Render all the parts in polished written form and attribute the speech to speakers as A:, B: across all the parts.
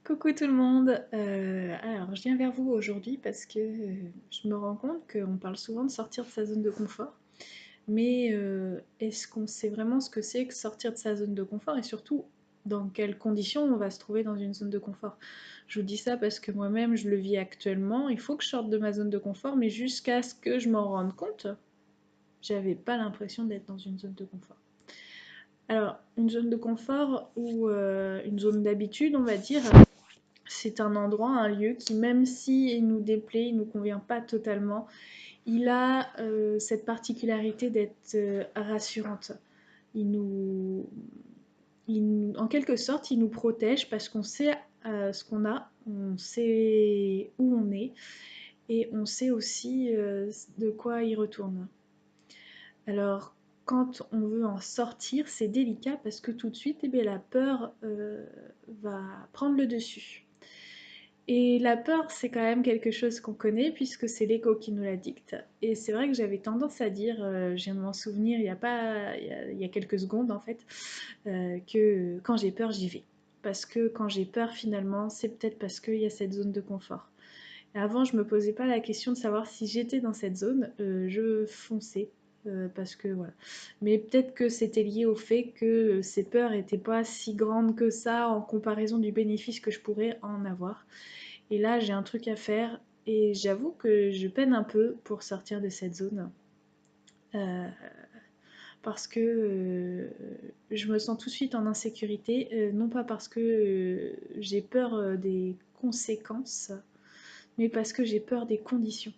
A: Coucou tout le monde. Alors je viens vers vous aujourd'hui parce que je me rends compte qu'on parle souvent de sortir de sa zone de confort, mais est-ce qu'on sait vraiment ce que c'est que sortir de sa zone de confort et surtout dans quelles conditions on va se trouver dans une zone de confort? Je vous dis ça parce que moi-même je le vis actuellement, il faut que je sorte de ma zone de confort, mais jusqu'à ce que je m'en rende compte, j'avais pas l'impression d'être dans une zone de confort. Alors, une zone de confort ou une zone d'habitude, on va dire, c'est un endroit, un lieu qui, même si il nous déplaît, il nous convient pas totalement, il a cette particularité d'être rassurante. Il nous, en quelque sorte, il nous protège parce qu'on sait ce qu'on a, on sait où on est et on sait aussi de quoi il retourne. Alors, quand on veut en sortir, c'est délicat parce que tout de suite, eh bien, la peur va prendre le dessus. Et la peur, c'est quand même quelque chose qu'on connaît puisque c'est l'ego qui nous la dicte. Et c'est vrai que j'avais tendance à dire, je viens de m'en souvenir il y a pas, il y a quelques secondes en fait, que quand j'ai peur, j'y vais. Parce que quand j'ai peur, finalement, c'est peut-être parce qu'il y a cette zone de confort. Et avant, je me posais pas la question de savoir si j'étais dans cette zone, je fonçais. Parce que voilà. Mais peut-être que c'était lié au fait que ces peurs n'étaient pas si grandes que ça en comparaison du bénéfice que je pourrais en avoir. Et là, j'ai un truc à faire et j'avoue que je peine un peu pour sortir de cette zone. Euh, Parce que je me sens tout de suite en insécurité, non pas parce que j'ai peur des conséquences, mais parce que j'ai peur des conditions.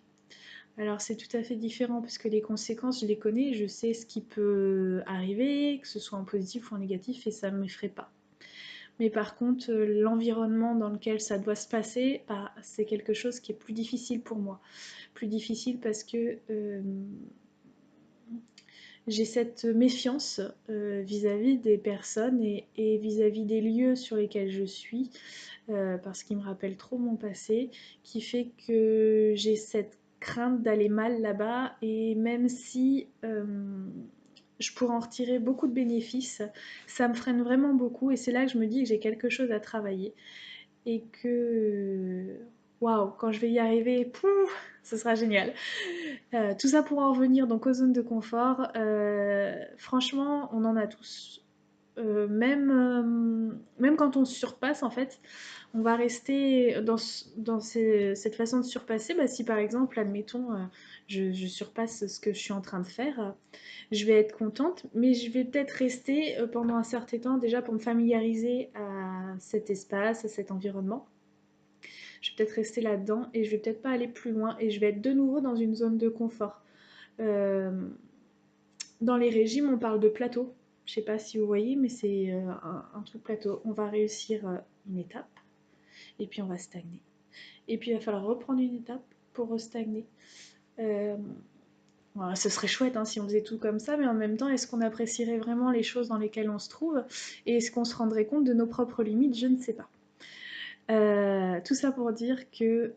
A: Alors c'est tout à fait différent parce que les conséquences, je les connais, je sais ce qui peut arriver, que ce soit en positif ou en négatif, et ça ne m'effraie pas. Mais par contre, l'environnement dans lequel ça doit se passer, bah, c'est quelque chose qui est plus difficile pour moi. Plus difficile parce que j'ai cette méfiance vis-à-vis des personnes et vis-à-vis des lieux sur lesquels je suis, parce qu'ils me rappellent trop mon passé, qui fait que j'ai cette crainte d'aller mal là-bas, et même si je pourrais en retirer beaucoup de bénéfices, ça me freine vraiment beaucoup, et c'est là que je me dis que j'ai quelque chose à travailler et que waouh, quand je vais y arriver, pouf, ce sera génial. Tout ça pour en revenir donc aux zones de confort. Franchement, on en a tous. Même quand on surpasse, en fait, on va rester dans cette façon de surpasser. Bah, si par exemple, admettons, je surpasse ce que je suis en train de faire, je vais être contente, mais je vais peut-être rester pendant un certain temps déjà pour me familiariser à cet espace, à cet environnement. Je vais peut-être rester là-dedans et je vais peut-être pas aller plus loin et je vais être de nouveau dans une zone de confort. Euh, Dans les régimes, on parle de plateau. Je sais pas si vous voyez, mais c'est un truc plateau. On va réussir une étape et puis on va stagner. Et puis il va falloir reprendre une étape pour restagner. Euh, voilà, ce serait chouette hein, si on faisait tout comme ça, mais en même temps, est-ce qu'on apprécierait vraiment les choses dans lesquelles on se trouve? Et est-ce qu'on se rendrait compte de nos propres limites? Je ne sais pas. Tout ça pour dire que,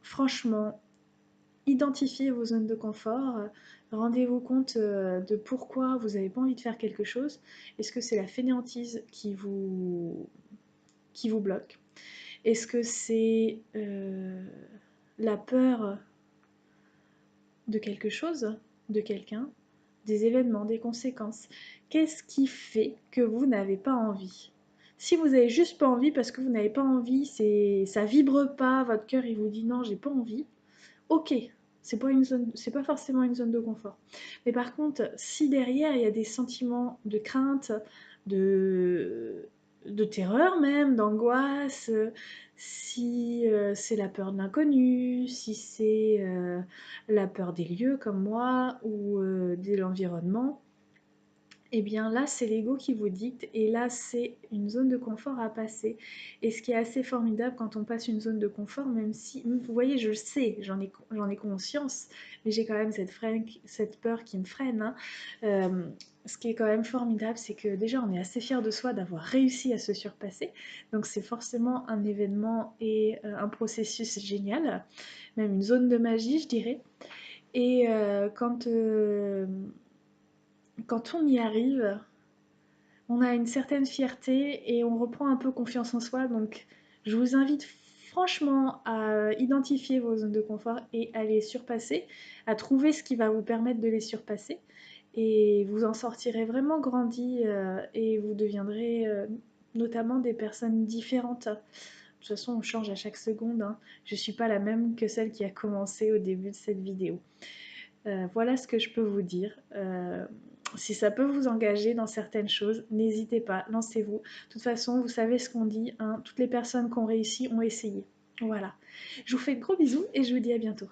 A: franchement, identifiez vos zones de confort, rendez-vous compte de pourquoi vous n'avez pas envie de faire quelque chose. Est-ce que c'est la fainéantise qui vous bloque? Est-ce que c'est la peur de quelque chose, de quelqu'un, des événements, des conséquences? Qu'est-ce qui fait que vous n'avez pas envie? Si vous avez juste pas envie parce que vous n'avez pas envie, ça vibre pas, votre cœur il vous dit non, j'ai pas envie. Ok, c'est pas forcément une zone de confort. Mais par contre, si derrière il y a des sentiments de crainte, de, de terreur même, d'angoisse, si c'est la peur de l'inconnu, si c'est la peur des lieux comme moi ou de l'environnement, et bien là, c'est l'ego qui vous dicte et là, c'est une zone de confort à passer. Et ce qui est assez formidable quand on passe une zone de confort, même si, vous voyez, je le sais, j'en ai conscience, mais j'ai quand même cette peur qui me freine, hein. Ce qui est quand même formidable, c'est que déjà, on est assez fier de soi d'avoir réussi à se surpasser. Donc c'est forcément un événement et un processus génial, même une zone de magie, je dirais. Et quand on y arrive, on a une certaine fierté et on reprend un peu confiance en soi. Donc, je vous invite franchement à identifier vos zones de confort et à les surpasser, à trouver ce qui va vous permettre de les surpasser. Et vous en sortirez vraiment grandi et vous deviendrez notamment des personnes différentes. De toute façon, on change à chaque seconde, hein. Je ne suis pas la même que celle qui a commencé au début de cette vidéo. Voilà ce que je peux vous dire. Si ça peut vous engager dans certaines choses, n'hésitez pas, lancez-vous. De toute façon, vous savez ce qu'on dit, hein, toutes les personnes qui ont réussi ont essayé. Voilà. Je vous fais de gros bisous et je vous dis à bientôt.